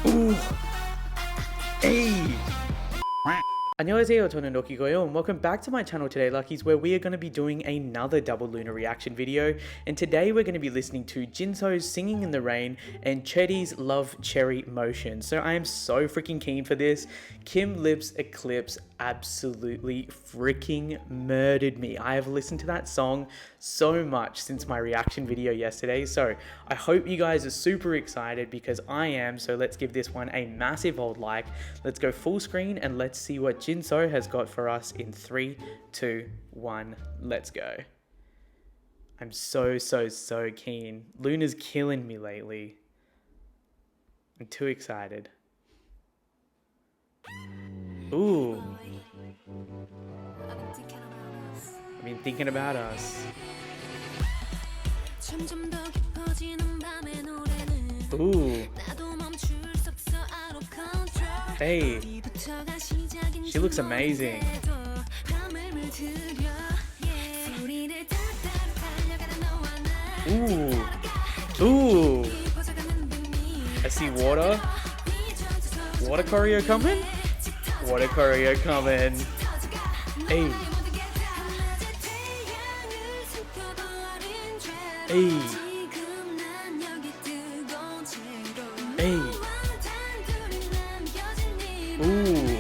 Ooh. Hey. 안녕하세요, 저는 럭키고요, and welcome back to my channel today, Luckies, where we are going to be doing another double LOONA reaction video. And today we're going to be listening to JINSOL's Singing in the Rain and CHOERRY's Love Cherry Motion. So I am so freaking keen for this. Kim Lip's Eclipse absolutely freaking murdered me. I have listened to that song so much since my reaction video yesterday, so I hope you guys are super excited because I am. So let's give this one a massive old like. Let's go full screen and let's see what JINSOL has got for us in 3, 2, 1, let's go. I'm so keen. LOONA's killing me lately. I'm too excited. Ooh. I've been thinking about us. Ooh. Hey. She looks amazing. Ooh. Ooh. I see water. Water choreo coming? Water choreo coming. Hey. Hey. Hey. Ooh.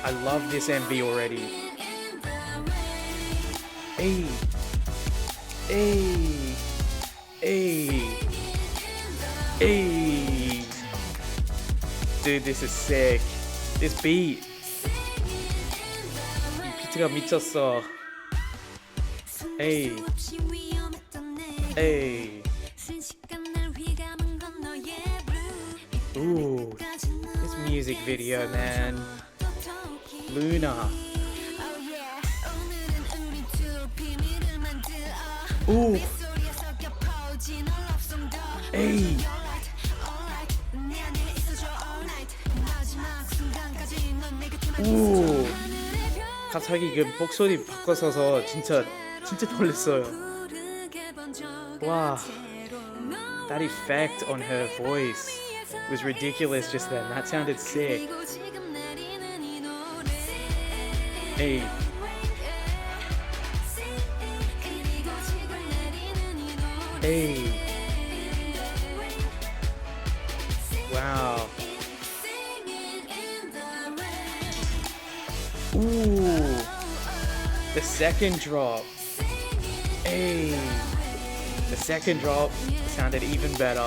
I love this MV already. Hey. Hey. Hey. Hey. Dude, this is sick. This beat. 이 비트가 미쳤어. Hey. Hey. Ooh. This music video, man. LOONA. Ooh. Hey. 오, 갑자기 그 목소리 바꿔서서 진짜 놀랐어요. 와, that effect on her voice was ridiculous just then. That sounded sick. Hey. Hey. Wow. Ooh, the second drop. Hey, the second drop sounded even better.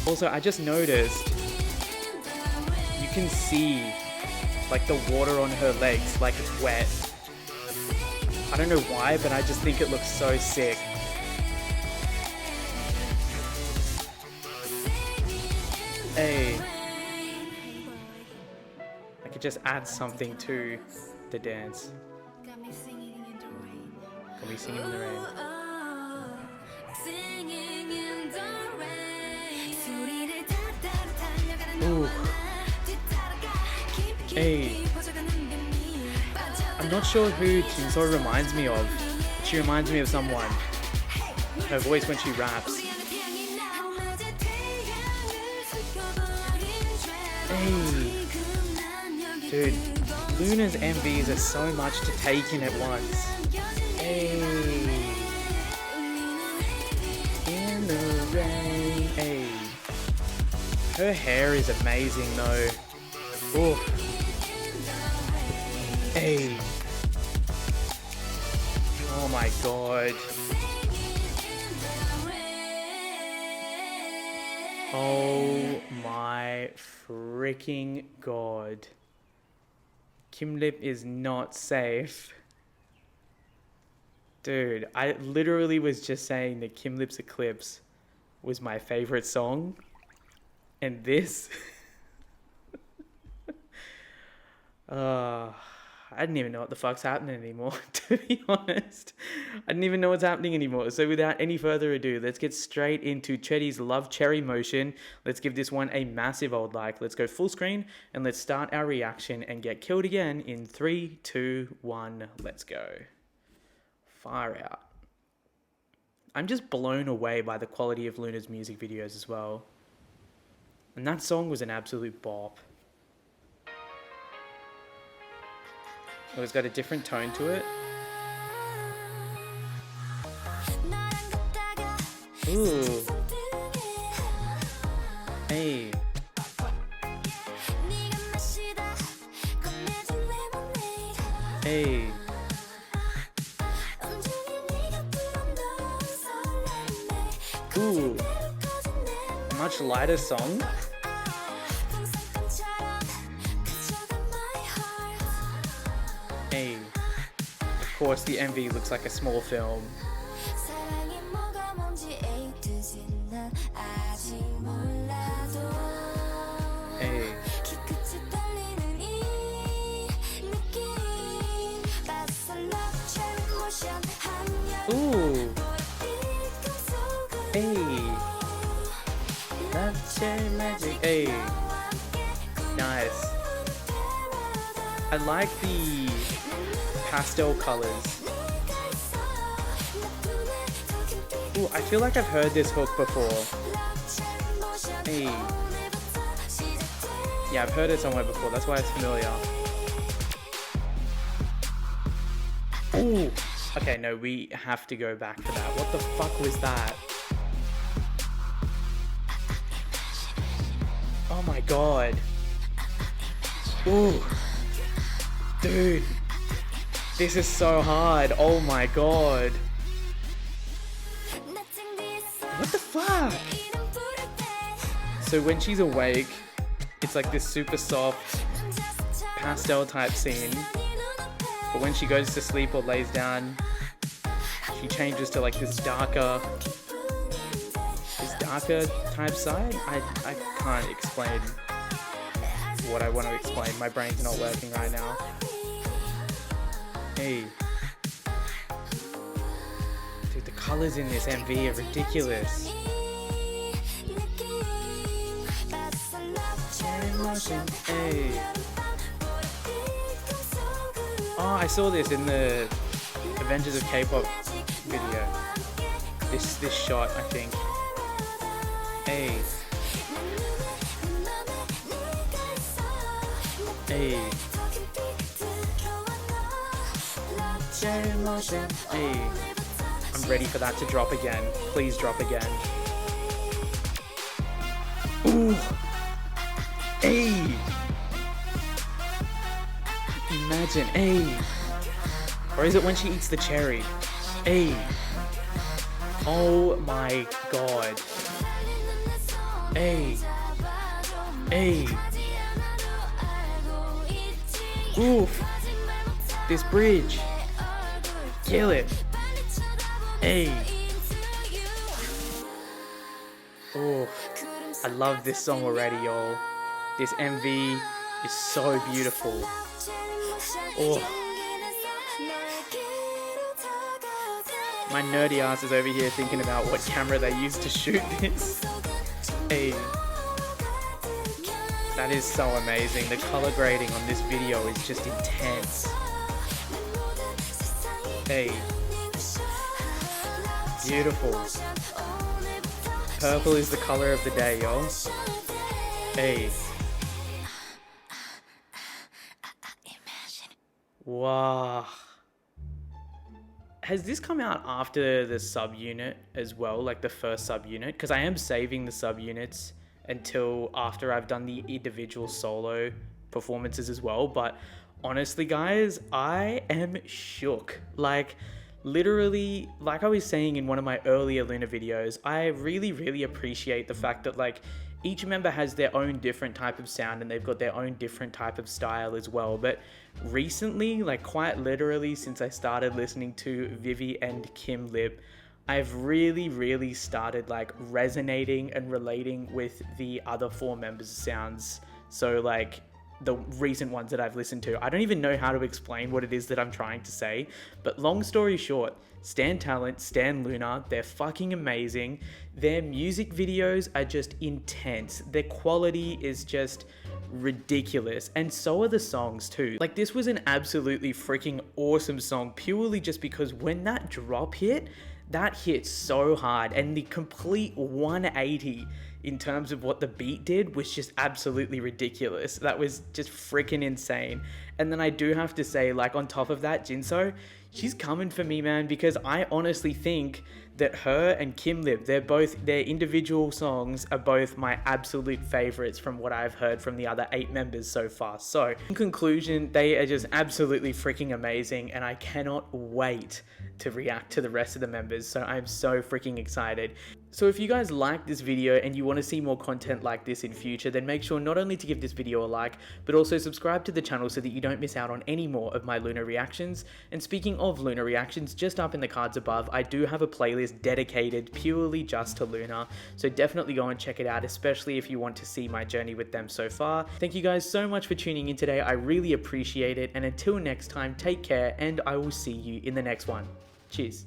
Also, I just noticed you can see like the water on her legs, like it's wet. I don't know why, but I just think it looks so sick. Hey. I could just add something to the dance. Got me singing in the rain. Ooh. Hey. I'm not sure who JINSOL reminds me of. She reminds me of someone. Her voice when she raps. Hey. Dude, LOONA's MVs are so much to take in at once. Hey. In the rain. Hey. Her hair is amazing though. Ooh. Hey. Oh my god. Oh my freaking god. Kim Lip is not safe. Dude, I literally was just saying that Kim Lip's Eclipse was my favorite song. And this... I didn't even know what the fuck's happening anymore, to be honest. I didn't even know what's happening anymore. So without any further ado, let's get straight into CHOERRY's Love Cherry Motion. Let's give this one a massive old like. Let's go full screen and let's start our reaction and get killed again in 3, 2, 1, let's go. Far out. I'm just blown away by the quality of LOONA's music videos as well. And that song was an absolute bop. Oh, it's got a different tone to it. Ooh. Hey. Hey. Ooh. A much lighter song. Hey. Of course, the MV looks like a small film. Hey. Ooh. Hey. That's magic. Hey. Nice. I like the pastel colors. Ooh, I feel like I've heard this hook before. Hey. Yeah, I've heard it somewhere before, that's why it's familiar. Ooh. Okay, no, we have to go back to that. What the fuck was that? Oh my god. Ooh. Dude. This is so hard. Oh my god. What the fuck? So when she's awake, it's like this super soft pastel type scene. But when she goes to sleep or lays down, she changes to like this darker type side. I can't explain what I want to explain. My brain's not working right now. Hey. Dude, the colors in this MV are ridiculous. Hey. Oh, I saw this in the Avengers of K-pop video. This shot, I think. Hey. Hey. Hey. I'm ready for that to drop again. Please drop again. Ooh. Hey. Imagine. Hey. Or is it when she eats the cherry? Hey. Oh my god. Hey. Hey. Oof. This bridge. Kill it. Hey. Oh, I love this song already, y'all. This MV is so beautiful. Oh. My nerdy ass is over here thinking about what camera they used to shoot this. Hey. That is so amazing. The color grading on this video is just intense. Hey. Beautiful. Purple is the color of the day, y'all. Hey. Wow. Has this come out after the subunit as well, like the first subunit? Because I am saving the subunits until after I've done the individual solo performances as well. But honestly, guys, I am shook. Like, literally, like I was saying in one of my earlier LOONA videos, I really appreciate the fact that like each member has their own different type of sound and they've got their own different type of style as well. But recently, like quite literally since I started listening to Vivi and Kim Lip, I've really started like resonating and relating with the other four members' sounds. So like the recent ones that I've listened to, I don't even know how to explain what it is that I'm trying to say, but long story short, stan talent, stan LOONA, they're fucking amazing. Their music videos are just intense. Their quality is just ridiculous, and so are the songs too. Like, this was an absolutely freaking awesome song purely just because when that drop hit, that hit so hard, and the complete 180 in terms of what the beat did was just absolutely ridiculous. That was just freaking insane. And then I do have to say, like, on top of that, JINSOL, she's coming for me, man, because I honestly think that her and Kim Lip, their individual songs are both my absolute favorites from what I've heard from the other 8 members so far. So in conclusion, they are just absolutely freaking amazing, and I cannot wait to react to the rest of the members. So I'm so freaking excited. So if you guys like this video and you want to see more content like this in future, then make sure not only to give this video a like, but also subscribe to the channel so that you don't miss out on any more of my LOONA reactions. And speaking of LOONA reactions, just up in the cards above, I do have a playlist dedicated purely just to LOONA. So definitely go and check it out, especially if you want to see my journey with them so far. Thank you guys so much for tuning in today. I really appreciate it. And until next time, take care, and I will see you in the next one. Cheers.